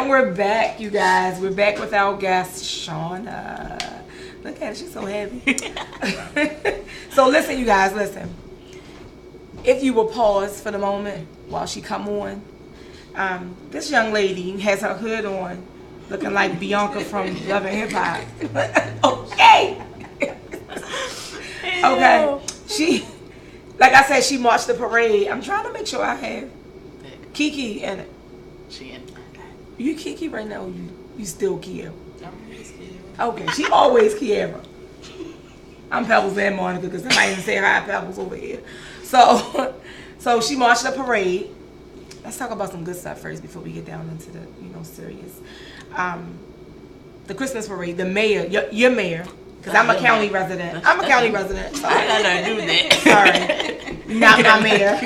And we're back, you guys. We're back with our guest, Shawna. Look at her, she's so happy. So listen, you guys, listen. If you will pause for the moment while she come on, this young lady has her hood on, looking like Bianca from Love and Hip Hop. Okay. Okay. She, like I said, she marched the parade. I'm trying to make sure I have Kiki in it. She in. You Kiki right now, or you still Kiera? I'm always Kiera. Okay, she always Kiera. I'm Pebbles and Monica because somebody didn't say hi, Pebbles over here. So she marched the parade. Let's talk about some good stuff first before we get down into the serious. The Christmas parade. The mayor, your mayor, because I'm a county resident. I'm a county resident. So. I gotta do that. Sorry, not my mayor.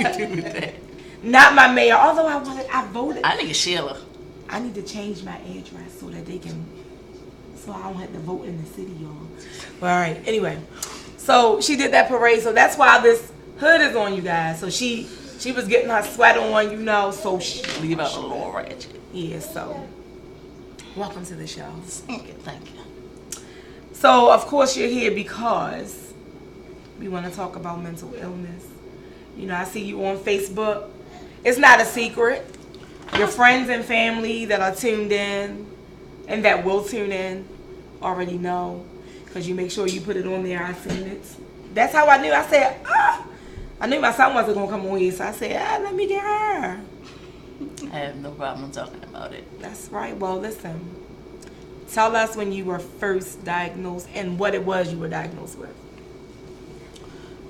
Not my mayor. Although I voted. I think it's Sheila. I need to change my address so that so I don't have to vote in the city, y'all. Well, all right. Anyway, so she did that parade. So that's why this hood is on, you guys. So she was getting her sweat on, so leave out a little ratchet. Yeah. So welcome to the show. Thank you. So of course you're here because we want to talk about mental illness. I see you on Facebook. It's not a secret. Your friends and family that are tuned in and that will tune in already know because you make sure you put it on there. I seen it. That's how I knew. I said, I knew my son wasn't going to come on here, so I said, let me get her. I have no problem talking about it. That's right. Well, listen. Tell us when you were first diagnosed and what it was you were diagnosed with.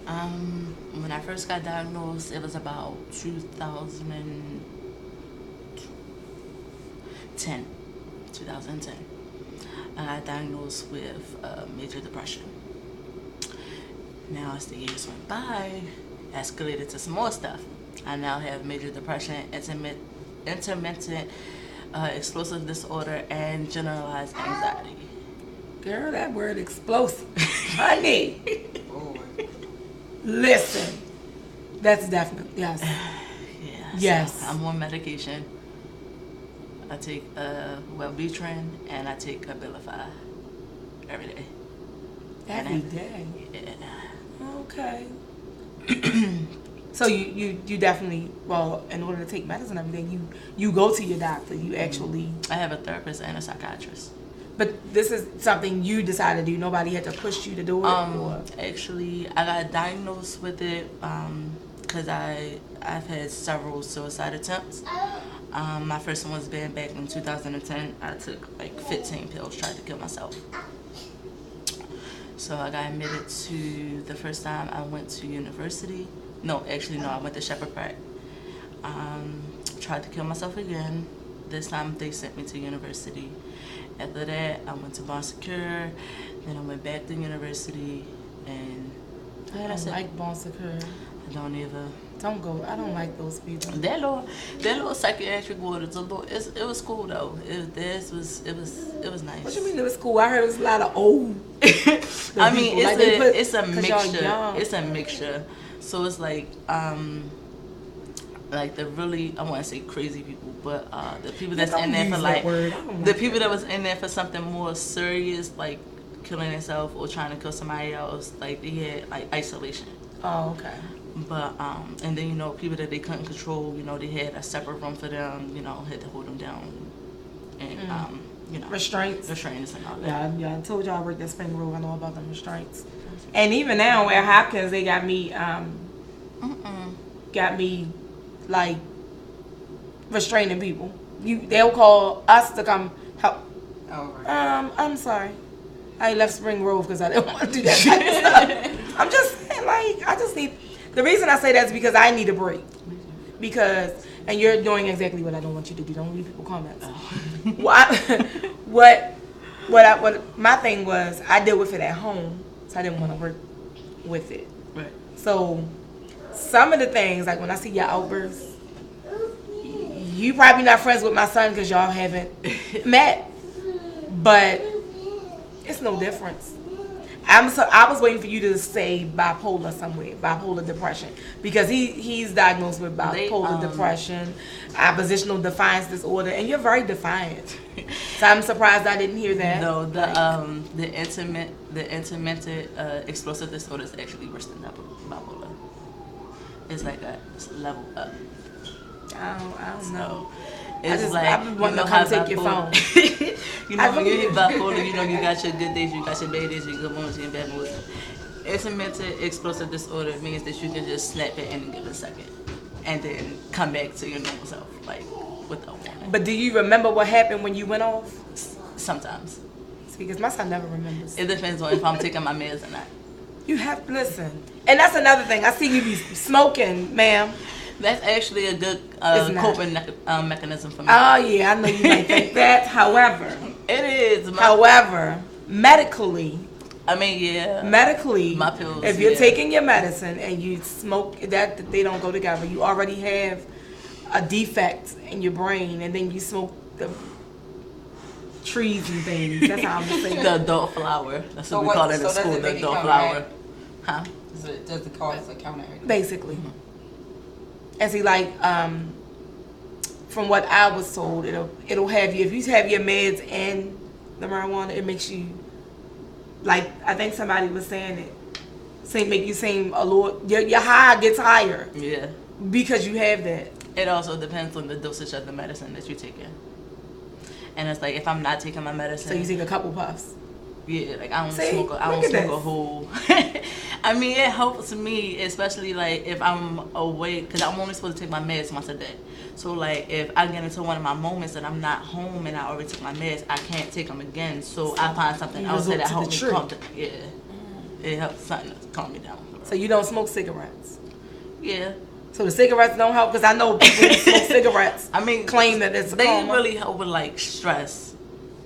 When I first got diagnosed, it was about 2010. I got diagnosed with major depression. Now, as the years went by, escalated to some more stuff. I now have major depression, intermittent explosive disorder, and generalized anxiety. Girl, that word explosive. Honey. Listen. That's definitely, yes. Yeah. Yes. So I'm on medication. I take Wellbutrin and I take Abilify every day. Every day? Yeah. Okay. So you definitely, in order to take medicine and everything, you go to your doctor. You actually... I have a therapist and a psychiatrist. But this is something you decided to do. Nobody had to push you to do it? Actually, I got diagnosed with it because I've had several suicide attempts. My first one was back in 2010. I took like 15 pills, tried to kill myself. So I got admitted to, the first time I went to university. No, I went to Shepherd Pratt. Tried to kill myself again. This time they sent me to university. After that, I went to Bon Secure. Then I went back to university. And I don't like Bon Secure. I don't either. Don't go. I don't like those people. That little psychiatric ward is it was cool though. It was nice. What you mean it was cool? I heard it was a lot of old. I mean, it's a mixture. It's a mixture. So it's like the really, I want to say crazy people, but the people that's in there for the people that was in there for something more serious, like killing themselves or trying to kill somebody else, like they had like isolation. Oh, okay. But and then people that they couldn't control, they had a separate room for them, had to hold them down, and restraints and all that. Yeah, I told y'all I worked at Spring Grove. I know about them restraints. And even now at Hopkins, they got me like restraining people. They'll call us to come help. Oh, right. I'm sorry. I left Spring Grove because I didn't want to do that type of stuff. I'm just saying, the reason I say that is because I need a break. And you're doing exactly what I don't want you to do. Don't leave people comments. What my thing was, I dealt with it at home, so I didn't want to work with it. Right. So some of the things, like when I see your outbursts, you probably not friends with my son because y'all haven't met, but it's no difference. I was waiting for you to say bipolar somewhere, bipolar depression, because he's diagnosed with bipolar depression, oppositional defiance disorder, and you're very defiant. So I'm surprised I didn't hear that. No, the intermittent explosive disorder is actually worse than bipolar. It's like a level up. I don't know. It's like, I've been wanting to come take your phone. You know, when you hit bipolar, you know you got your good days, you got your bad days, your good moments, your bad moments. Intermittent explosive disorder means that you can just snap at any given second and then come back to your normal self, like without warning. But do you remember what happened when you went off? Sometimes. Because my son never remembers. It depends on if I'm taking my meds or not. You have to listen. And that's another thing. I see you be smoking, ma'am. That's actually a good coping mechanism for me. Oh, yeah, I know you might think that. However. It is. However, medically. I mean, yeah. Medically. My pills, if you're taking your medicine and you smoke, that they don't go together. You already have a defect in your brain, and then you smoke the trees and things. That's how I'm saying. The adult flower. That's what we call it in school, the adult flower. Huh? Does the cause a counteract? Basically. And see, like, from what I was told, it'll have you, if you have your meds and the marijuana, it makes you, like, I think somebody was saying it, make you seem a little, your high gets higher. Yeah. Because you have that. It also depends on the dosage of the medicine that you're taking. And it's like, if I'm not taking my medicine. So you take a couple puffs. Yeah, like I don't smoke a whole. I mean, it helps me, especially like if I'm awake, because I'm only supposed to take my meds once a day. So like if I get into one of my moments and I'm not home and I already took my meds, I can't take them again. So I find something else that helps me calm down. Yeah, it helps something to calm me down. So you don't smoke cigarettes? Yeah. So the cigarettes don't help, because I know people who smoke cigarettes. I mean, claim that it's they really help with like stress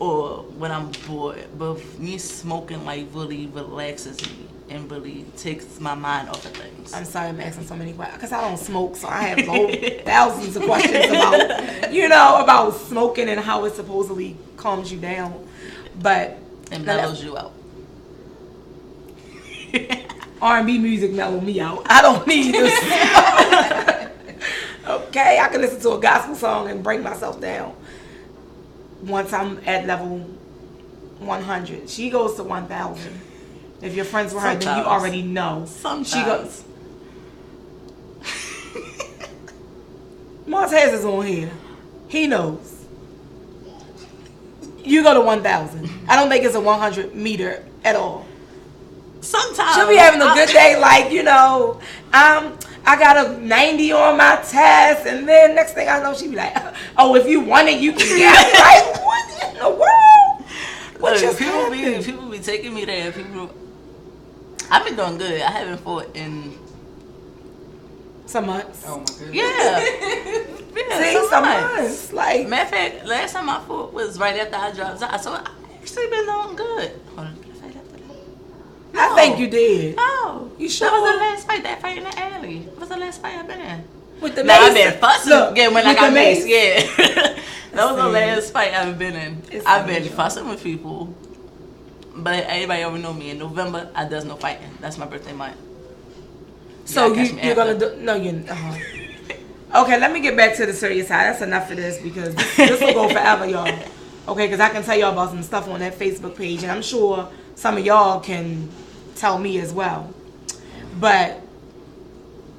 or when I'm bored. But me smoking like really relaxes me and really takes my mind off of things. I'm sorry I'm asking so many questions, because I don't smoke, so I have thousands of questions about, about smoking and how it supposedly calms you down. But it mellows you out. R&B music mellow me out. I don't need this. Okay, I can listen to a gospel song and bring myself down. Once I'm at level 100, she goes to 1,000. If you're friends with her, then you already know. Sometimes. She goes. Montez is on here. He knows. You go to 1,000. I don't think it's a 100 meter at all. Sometimes she'll be having a good day, like, I got a 90 on my test, and then next thing I know, she be like, oh, if you want it, you can get it. Like, what in the world? What just happened? People be taking me there. I've been doing good. I haven't fought in some months. Oh my goodness. Yeah. See, some months. Like, matter of fact, last time I fought was right after I dropped out, so I actually been doing good. Hold on. No. I think you did. No. You sure? That was the last fight, that fight in the alley. That was the last fight I've been in. With the mace? I've been fussing again when I got mace. Yeah. That was the last fight I've been in. I've been fussing with people. But everybody already know me. In November, I does no fighting. That's my birthday month. So you're going to do... No, you're... Okay, let me get back to the serious side. That's enough of this, because this will go forever, y'all. Okay, because I can tell y'all about some stuff on that Facebook page, and I'm sure some of y'all can tell me as well. But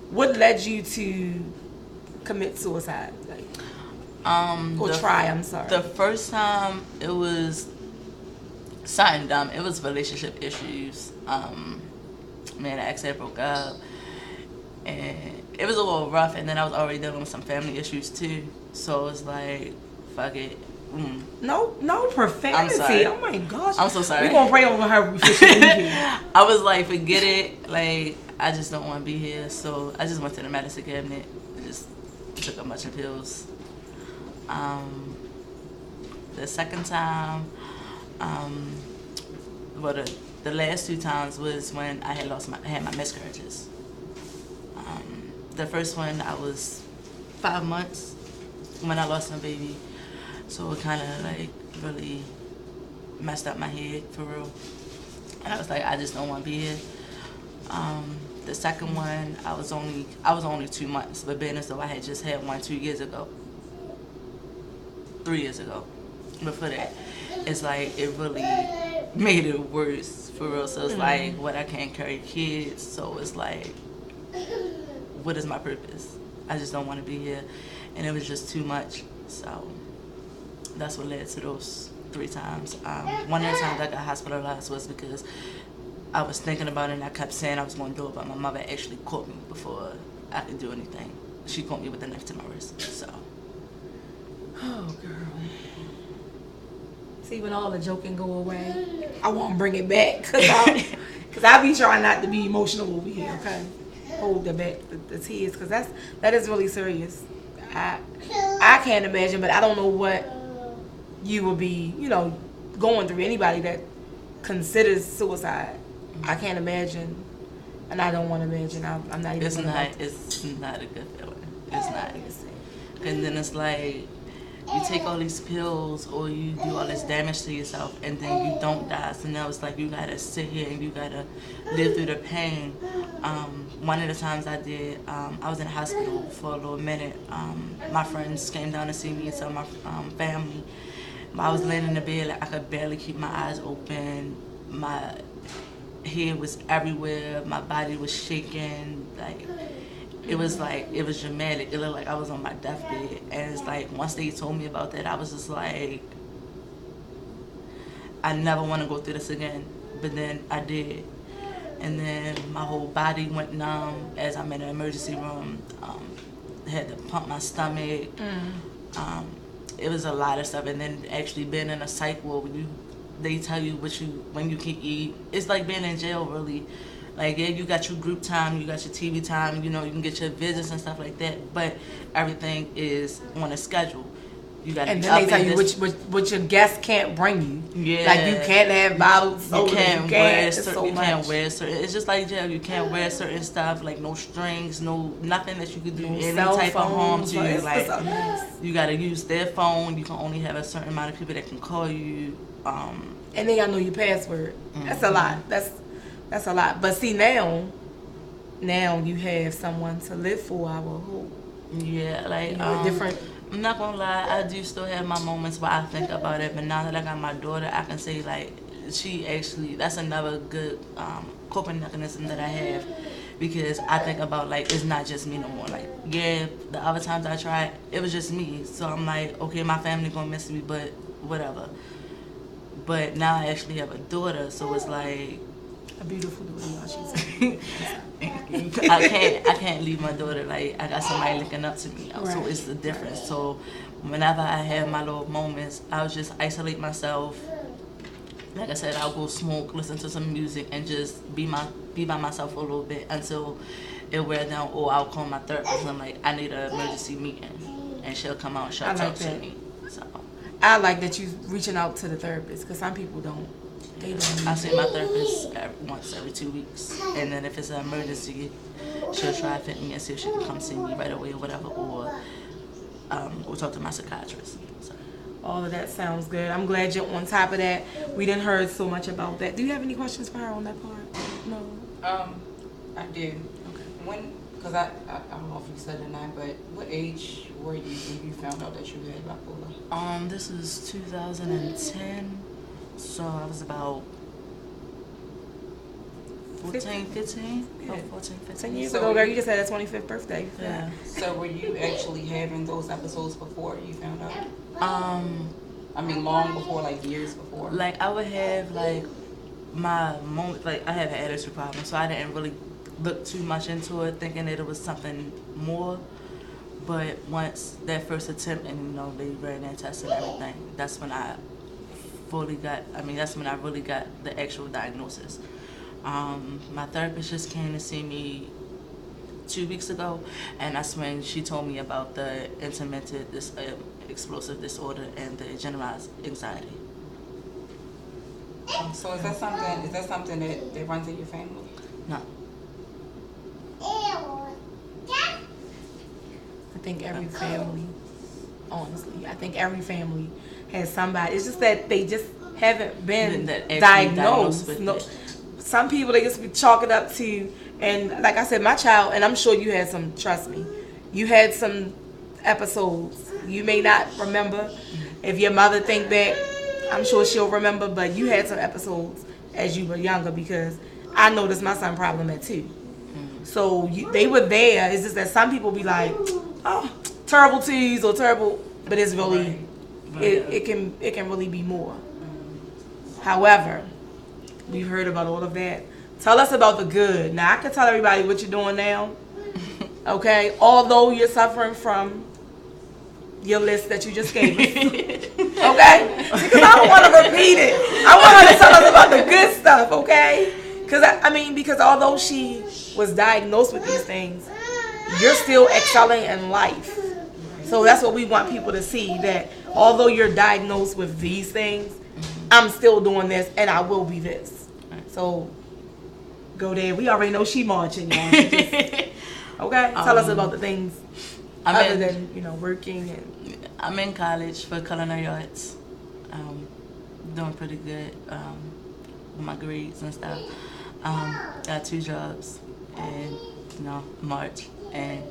what led you to commit suicide? I'm sorry. The first time, it was something dumb. It was relationship issues. Me and the ex broke up, and it was a little rough, and then I was already dealing with some family issues too. So it was like, fuck it. No profanity. Oh my gosh. I'm so sorry. We're gonna pray over her before she leaves here. I was like, forget it. Like, I just don't want to be here. So I just went to the medicine cabinet. I just took a bunch of pills. The second time, the last 2 times was when I had had my miscarriages. The first one, I was 5 months when I lost my baby. So it kind of like really messed up my head for real. And I was like, I just don't want to be here. The second one, I was only 2 months, but being as though I had just had one 3 years ago. Before that, it's like it really made it worse for real. So it's like, what, I can't carry kids, so it's like, what is my purpose? I just don't want to be here, and it was just too much. So that's what led to those 3 times. One of the times I got hospitalized was because I was thinking about it, and I kept saying I was going to do it, but my mother actually caught me before I could do anything. She caught me with a knife to my wrist. So. Oh, girl. See, when all the joking go away, I won't bring it back, because I be trying not to be emotional over here, okay? Hold the back, the tears, because that is really serious. I can't imagine, but I don't know what you will be, going through. Anybody that considers suicide, I can't imagine, and I don't want to imagine. I'm not even. It's not a good feeling. It's not. And then it's like, you take all these pills or you do all this damage to yourself, and then you don't die. So now it's like you gotta sit here and you gotta live through the pain. One of the times I did, I was in the hospital for a little minute. My friends came down to see me and some of my family. I was laying in the bed, like I could barely keep my eyes open. My head was everywhere. My body was shaking. It was dramatic. It looked like I was on my deathbed. And it's like, once they told me about that, I was just like, I never want to go through this again. But then I did. And then my whole body went numb as I'm in the emergency room. Had to pump my stomach. It was a lot of stuff. And then actually being in a psych ward, they tell you when you can eat. It's like being in jail, really. Like, yeah, you got your group time, you got your TV time, you can get your visits and stuff like that, but everything is on a schedule. You got and then they tell you which your guests can't bring you. Yeah. Like, you can't have bottles. You can't wear certain. It's just like jail. You can't wear certain stuff, like no strings, nothing that you could do any type of harm to you. Like, you got to use their phone. You can only have a certain amount of people that can call you. And they got to know your password. That's a lot. That's a lot. But see, now you have someone to live for, I will hope. Yeah, like, different. I'm not gonna lie, I do still have my moments where I think about it, but now that I got my daughter, I can say, like, that's another good coping mechanism that I have, because I think about, like, it's not just me no more. Like, yeah, the other times I tried, it was just me. So I'm like, okay, my family gonna miss me, but whatever. But now I actually have a daughter, so it's like, a beautiful daughter, y'all. I can't leave my daughter. Like, I got somebody looking up to me, so it's the difference. So whenever I have my little moments, I'll just isolate myself. Like I said, I'll go smoke, listen to some music, and just be by myself for a little bit until it wears down. Or I'll call my therapist. And I'm like, I need an emergency meeting, and she'll come out and she'll talk to me. So I like that you reaching out to the therapist, because some people don't. I see my therapist once every 2 weeks, and then if it's an emergency, she'll try to fit me and see if she can come see me right away or whatever, or we'll talk to my psychiatrist. So. All of that sounds good. I'm glad you're on top of that. We didn't heard so much about that. Do you have any questions for her on that part? No. I do. Okay. Because I don't know if you said it or not, but what age were you when you found out that you had bipolar? This is 2010. So I was about 14, 15? Yeah. 14, 15. 10 years ago, girl, you just had a 25th birthday. Yeah. So were you actually having those episodes before you found out? I mean, long before, like years before? Like, I would have, like, my moment, like, I have an attitude problem, so I didn't really look too much into it, thinking that it was something more. But once that first attempt, and, they ran that test and everything, that's when I really got the actual diagnosis. My therapist just came to see me 2 weeks ago, and that's when she told me about the intermittent explosive disorder and the generalized anxiety. So is that something that runs in your family? No. I think every family, honestly, has somebody. It's just that they just haven't been that actually diagnosed with no, it. some people they just chalk it up to, and like I said, my child, and I'm sure you had some, trust me, you had some episodes you may not remember. If your mother think back, I'm sure she'll remember, but you had some episodes as you were younger, because I noticed my son problem at 2. So they were there. It's just that some people be like, oh, terrible twos or terrible, but it's really, it can really be more. However, we've heard about all of that. Tell us about the good. Now I can tell everybody what you're doing now. Okay, although you're suffering from your list that you just gave us. Okay? Because I don't want to repeat it. I want her to tell us about the good stuff, okay? Because although she was diagnosed with these things, you're still excelling in life. So that's what we want people to see, that although you're diagnosed with these things, I'm still doing this and I will be this. So go there. We already know she marching, y'all. Okay? Tell us about the things other than, working and... I'm in college for culinary arts. Doing pretty good with my grades and stuff. Got 2 jobs and, march and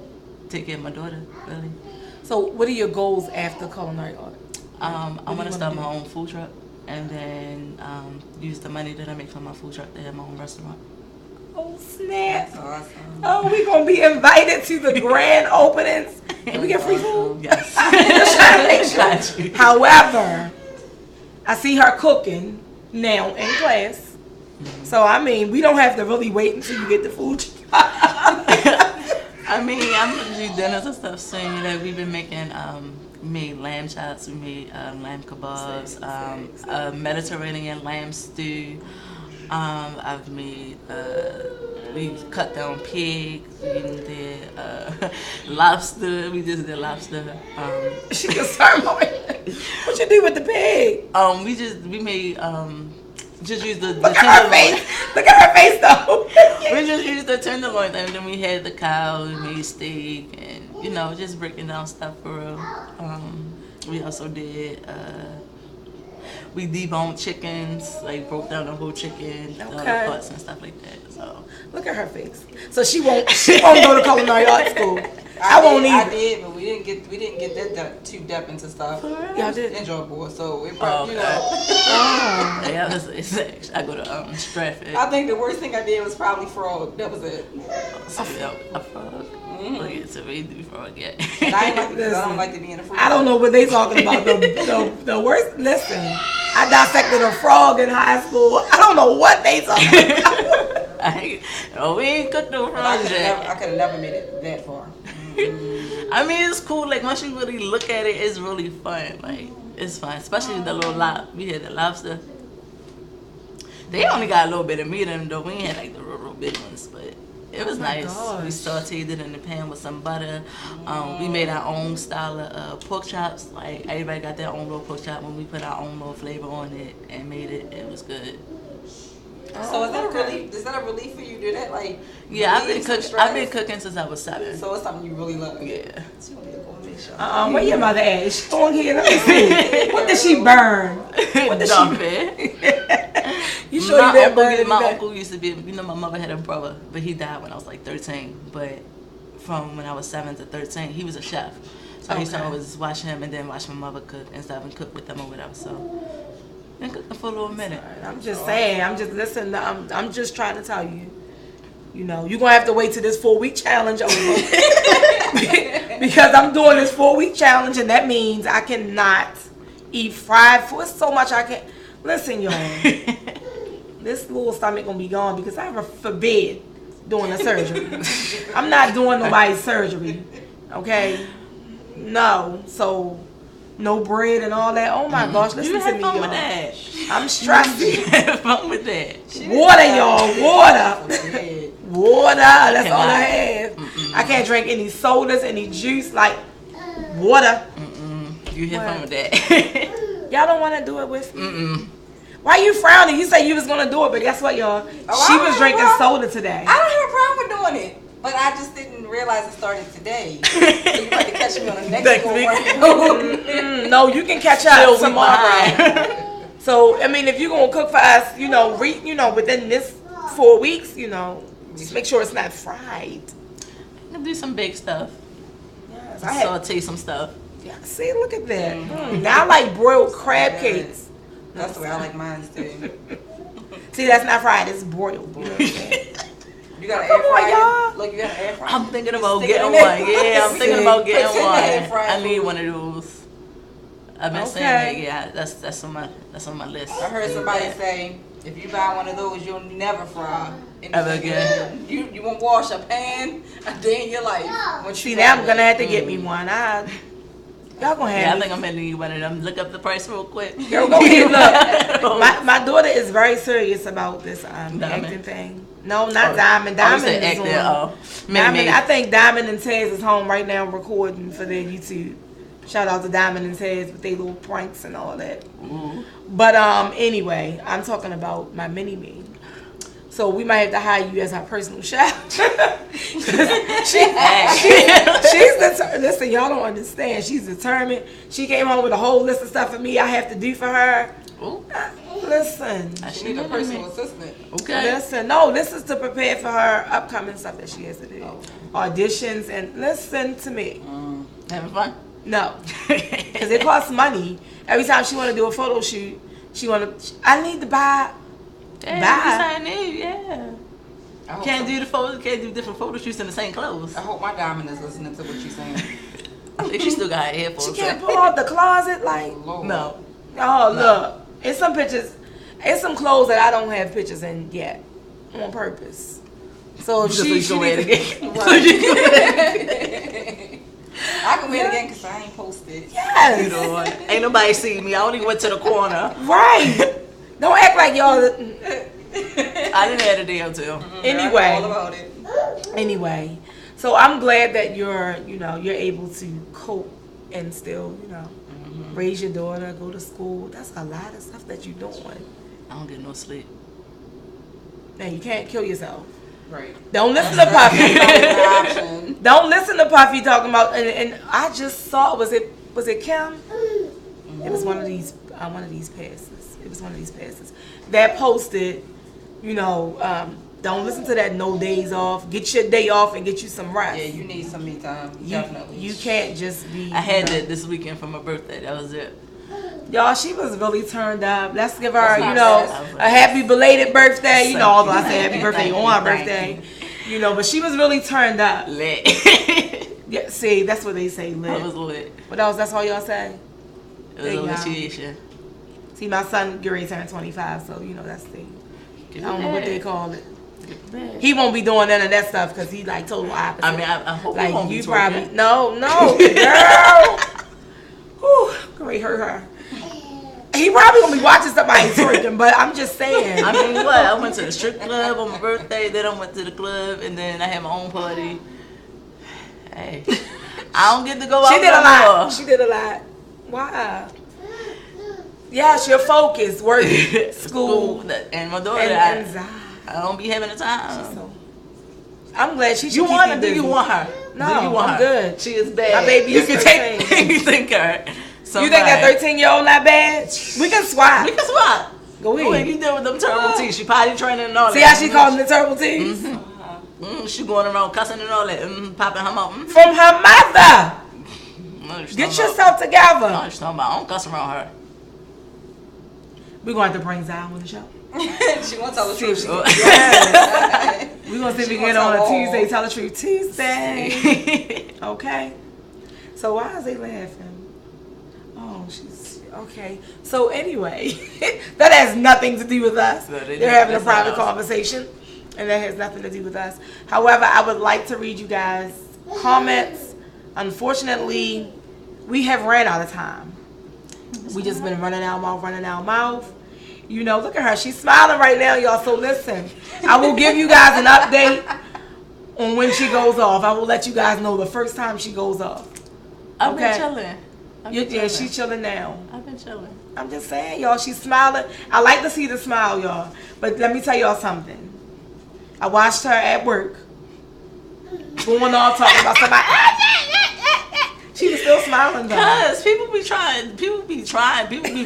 take care of my daughter, really. So what are your goals after culinary art? I want to start my own food truck and then use the money that I make from my food truck to have my own restaurant. Oh, snap. That's awesome. Oh, we going to be invited to the grand openings. And we get free food? Yes. Just trying to make sure. However, I see her cooking now in class. So, we don't have to really wait until you get the food. I'm gonna do dinners and stuff soon. Like we've been making, we made lamb chops, we made lamb kebabs, a Mediterranean lamb stew. I've made, we cut down pig, we did lobster, we just did lobster. She can start what you do with the pig? We made, just used the Look at her face. Look at her face though. We just used the tenderloin, and then we had the cow, we made steak, and just breaking down stuff for real. We also did, we deboned chickens, like broke down the whole chicken, all the parts and stuff like that. So look at her face. So she won't go to culinary art school. I won't either. I did, but we didn't get that too deep into stuff. Y'all did. Enjoyable, so it probably, Yeah, I go to Stratford. I think the worst thing I did was probably frog. That was it. A frog. Look at so we do frog yet. And I don't like to be in a frog. I don't know what they talking about. The worst. Listen, I dissected a frog in high school. I don't know what they talking about. We ain't cooked no frogs yet. I could have never made it that far. It's cool. Like once you really look at it, it's really fun. Like it's fun, especially the little we had the lobster. They only got a little bit of meat in them though. We ain't had like the real big ones, but it was nice. Gosh. We sauteed it in the pan with some butter. We made our own style of pork chops. Like everybody got their own little pork chop. When we put our own little flavor on it and made it, it was good. So is that a relief? Is that a relief for you to do that? Like, yeah, I've been cooking since I was 7. So it's something you really love. Yeah. Where your mother at? Is she on here? Let me see. What did she burn? What did she burn? You sure you didn't burn anything? My uncle used to be, my mother had a brother, but he died when I was like 13. But from when I was 7 to 13, he was a chef. So I used to always watch him and then watch my mother cook and stuff and cook with them or whatever. So been cooking for a little minute. I'm just saying. I'm just listening. I'm just trying to tell you. You're gonna have to wait till this 4-week challenge over because I'm doing this 4-week challenge, and that means I cannot eat fried food. It's so much I can't. Listen, y'all. This little stomach gonna be gone because I forbid doing a surgery. I'm not doing nobody's surgery. Okay? No. So. No bread and all that. Oh my gosh, listen to me, y'all. With that. I'm stressing. Have fun with that. Water, y'all. Water. Water. That's all I have. I can't drink any sodas, any juice, like water. You have fun with that. Y'all don't want to do it with me? Why you frowning? You said you was going to do it, but guess what, y'all? She was drinking soda today. I don't have a problem with doing it. But I just didn't realize it started today. So you about to catch me on the next go round. No, you can catch up tomorrow. So, I mean, if you're going to cook for us, within this 4 weeks, just make sure it's not fried. I'm gonna do some big stuff. Yes, Saute some stuff. Yeah, see, look at that. Now I like broiled crab cakes. That's the way I like mine too. See, that's not fried, it's broiled. You know what I'm saying? You got an Come air on, fryer? y'all. Look, you got an air fryer? I'm thinking about Stick it getting in one. there. Yeah, I'm thinking about getting Put it in the air one. fryer I need food. one of those. I've been Okay. saying that. Yeah, that's on my list. I heard somebody say, if you buy one of those, you'll never fry anything Ever again. You won't wash a pan a day in your life. Once See, you now buy I'm going to it. have to get me one. Y'all going to Yeah, I have me. think I'm gonna need one of them. Look up the price real quick. Girl, go ahead, look. My daughter is very serious about this Diamond? acting thing. No, not Diamond. Diamond said is acting. on. Diamond, I think Diamond and Taz is home right now recording for their YouTube. Shout out to Diamond and Taz with their little pranks and all that. Ooh. But anyway, I'm talking about my mini-me. So we might have to hire you as our personal chef. she's determined. Listen, y'all don't understand. She's determined. She came home with a whole list of stuff for me I have to do for her. Ooh. Listen. She need a personal assistant. Okay. Listen, no, this is to prepare for her upcoming stuff that she has to do. Auditions and listen to me. Having fun? No. Because it costs money. Every time she want to do a photo shoot, I need to buy. Yeah, yeah. Can't so. do different photo shoots in the same clothes. I hope my diamond is listening to what you're saying. I think she still got her hair for She a can't second. pull out the closet like. Lord. No. Oh, look. It's some pictures. It's some clothes that I don't have pictures in yet. On purpose. So if Just so you she can wear it needs- again. I can wear it again because I ain't posted. Yes. You know what? Ain't nobody see me. I only went to the corner. Right. Don't act like y'all. I didn't have a day or two. All Anyway. about it. Anyway. So I'm glad that you're able to cope and still, raise your daughter, go to school. That's a lot of stuff that you're doing. I don't get no sleep. And you can't kill yourself. Right. Don't listen to Puffy. That's the option. Don't listen to Puffy talking about. And I just saw. Was it Kim? It was one of these passes. It was one of these passes that posted. Don't listen to that. No days off. Get your day off and get you some rest. Yeah, you need some me time. Definitely. You can't just be. I had that this weekend for my birthday. That was it. Y'all, she was really turned up. Let's give her, That's nice. a happy belated birthday. Although I say happy birthday Thank on you, her thank birthday. But she was really turned up. Lit. Yeah, see, that's what they say, lit. I was lit. What else? That's all y'all say? It was a initiation. See, my son get ready to turn 25, so that's the. I don't know what they call it. He won't be doing none of that stuff because he like total opposite. I mean, I hope like he won't you be probably twerking. no, girl. Whew, great hurt her. He probably gonna be watching somebody twerking, but I'm just saying. I mean, what? I went to the strip club on my birthday, then I went to the club, and then I had my own party. Hey, I don't get to go out She did a no lot. more. She did a lot. Why? Yes, your focus, work, school, and my daughter. and Zai. I don't be having the time. So, I'm glad she. You keep want you her? Do you busy. want her? No, do you want I'm her? good. She is bad. My baby You is can 13. take. You think her? You think that 13-year-old not bad? We can swap. We can swap. Go Go ahead. ahead. You deal with them terrible teeth. She potty training and all See that. how she called them the turtle teeth? She going around cussing and all that. Popping her mouth. From her mother. Get yourself. yourself together. No, she's talking about. I don't cuss around her. We're going to have to bring Zion on the show. She won't tell the See truth. if she- Yes. We're going to see if we She can get wants on a her Tuesday, all. Tell the Truth Tuesday. Okay. So why is they laughing? Oh, she's okay. So anyway, that has nothing to do with us. No, They're having a that's private not us. conversation, and that has nothing to do with us. However, I would like to read you guys' comments. Unfortunately, we have ran out of time. We just been running our mouth. Look at her. She's smiling right now, y'all. So listen, I will give you guys an update on when she goes off. I will let you guys know the first time she goes off. I've Okay. been chilling. Yeah, she's chilling now. I've been chilling. I'm just saying, y'all, she's smiling. I like to see the smile, y'all. But let me tell y'all something. I watched her at work going off talking about somebody. She was still smiling though. Cause people be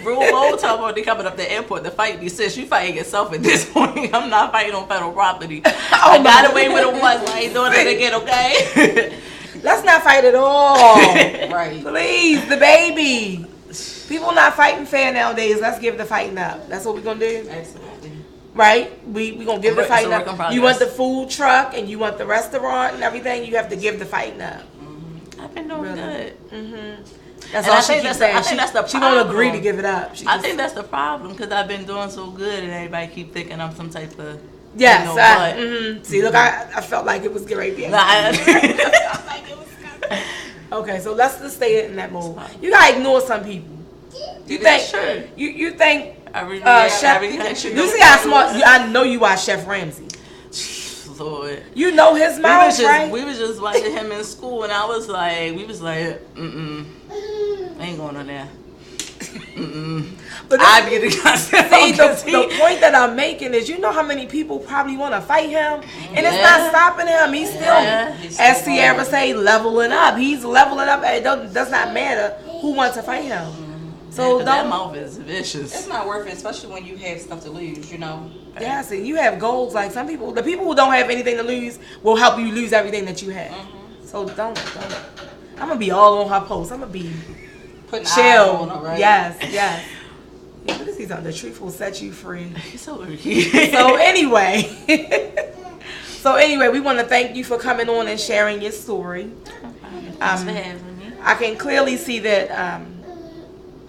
real low talking about they coming up the airport to fight me. Sis, you fighting yourself at this point. I'm not fighting on federal property. I got away with it once. I ain't doing it again, okay? Let's not fight at all. Right. Please, the baby. People not fighting fair nowadays. Let's give the fighting up. That's what we're gonna do. Absolutely. Right? We gonna give the fighting up. progress. You want the food truck and you want the restaurant and everything. You have to give the fighting up. I've been doing good. That's And all I she think keeps that's- I saying. think that's the She won't agree to problem. give it up. I think that's the problem because I've been doing so good and everybody keep thinking I'm some type of Yes. you know, See, look, I felt like it was great. Okay, so let's just stay in that mode. You gotta ignore some people. You think? Sure. You think? I really, Chef. You see how smart? I know you watch Chef Ramsay. Lord. You know his mouth, right? We was just watching him in school, and I was like, ain't going on there. But I be the concept. see, the point that I'm making is, you know how many people probably want to fight him, and it's not stopping him. He's still, as Sierra say, leveling up. He's leveling up. It does not matter who wants to fight him. So that don't. mouth is vicious. It's not worth it, especially when you have stuff to lose, you know. Yeah, see, you have goals. Like some people, the people who don't have anything to lose will help you lose everything that you have. So don't. I'm gonna be all on her post. I'm gonna be Putting eyes chill. on her, right? Yes. Yeah, what is he talking? The truth will set you free. He's so So anyway, we want to thank you for coming on and sharing your story. Thanks for having me. I can clearly see that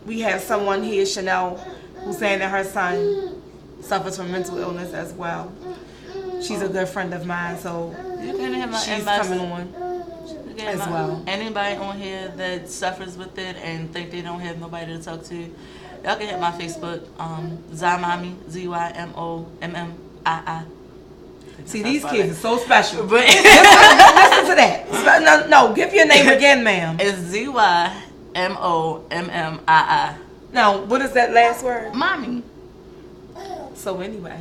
we have someone here, Chanel, who's saying that her son suffers from mental illness as well. She's a good friend of mine, so You can have my she's inbox. coming on as well. Anybody on here that suffers with it and think they don't have nobody to talk to, y'all can hit my Facebook, Zymommy, ZYMOMMII. See, these kids are so special. But Listen to that. No, give your name again, ma'am. it's ZYMOMMII. Now, what is that last word? Mommy. So anyway.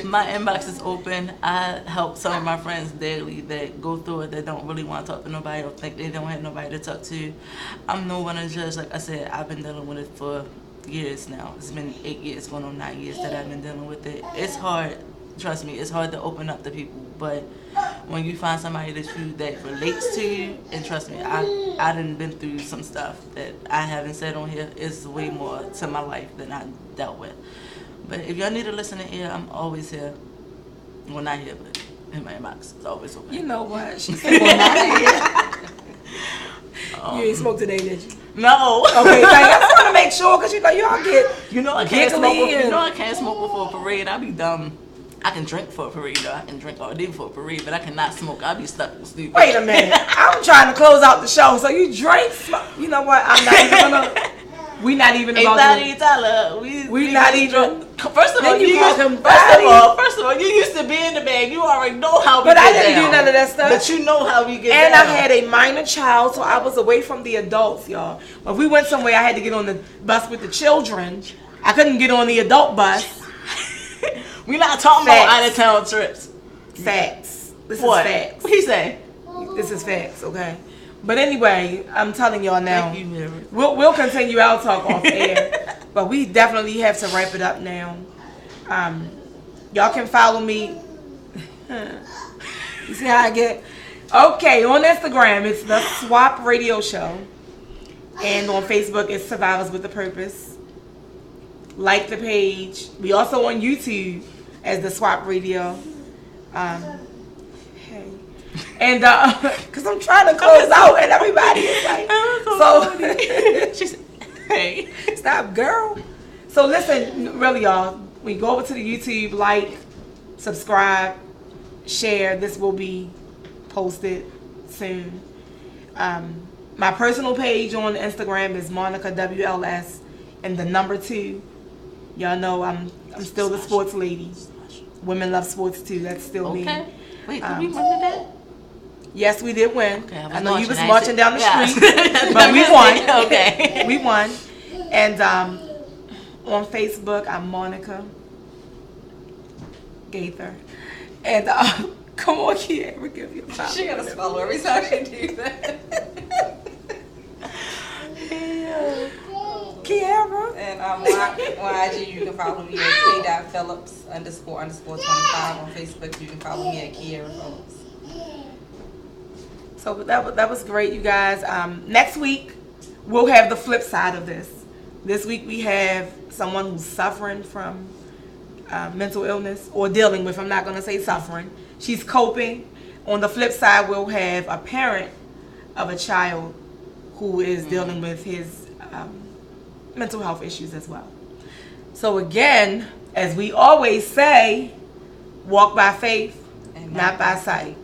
My inbox is open. I help some of my friends daily that go through it that don't really want to talk to nobody or think they don't have nobody to talk to. I'm no one to judge. Like I said, I've been dealing with it for years now. It's been 8 years, going on 9 years that I've been dealing with it. It's hard. Trust me, it's hard to open up to people. But when you find somebody that relates to you, and trust me, I done been through some stuff that I haven't said on here. It's way more to my life than I dealt with. But if y'all need a listening ear, I'm always here. Well, not here, but in my inbox. It's always open. You know what? She said, well, not here. You ain't smoked today, did you? No. Okay, thank you. I just want to make sure, because y'all get You know I can't giggly smoke. and- You know I can't smoke before a parade. I be dumb. I can drink for a parade though. I can drink all day for a parade, but I cannot smoke. I'll be stuck with stupid. Wait a minute. I'm trying to close out the show. So you drink, smoke. You know what? I'm not even gonna. We not even Hey, about Daddy, to. Tyler, we not just even- drunk. First of all, Then you you call used, him first Daddy. of all, you used to be in the bag. You already know how we But get I didn't down. do none of that stuff. But you know how we get And down. I had a minor child, so I was away from the adults, y'all. If we went somewhere, I had to get on the bus with the children. I couldn't get on the adult bus. We're not talking Facts. about out of town trips. Facts. This What? is facts. What he say? This is facts, okay? But anyway, I'm telling y'all now. Thank you, Mary. We'll continue our talk off air, but we definitely have to wrap it up now. Y'all can follow me. You see how I get? Okay, on Instagram it's the Swap Radio Show, and on Facebook it's Survivors with a Purpose. Like the page. We also on YouTube as the Swap Radio. Hey, and because I'm trying to close out, and everybody is like, so. She said, hey. Stop, girl. So listen, really, y'all. We go over to the YouTube, like, subscribe, share. This will be posted soon. My personal page on Instagram is Monica WLS and the number 2. Y'all know I'm still the sports lady. Women love sports too. That's still me. Okay. Wait, did we win today? Yes, we did win. Okay, I know you was watching, marching down the yeah. street, but we won. Okay. We won. And on Facebook, I'm Monica Gaither. And Come on, Kiara, give you a follow. She gotta swallow every time she do that. Yeah. Kiara. And on IG, you can follow me at k.phillips__25. On Facebook, you can follow me at Kiara Phillips. So that was great, you guys. Next week, we'll have the flip side of this. This week, we have someone who's suffering from mental illness, or dealing with, I'm not going to say suffering. She's coping. On the flip side, we'll have a parent of a child who is dealing with his mental health issues as well. So again, as we always say, walk by faith, not by sight.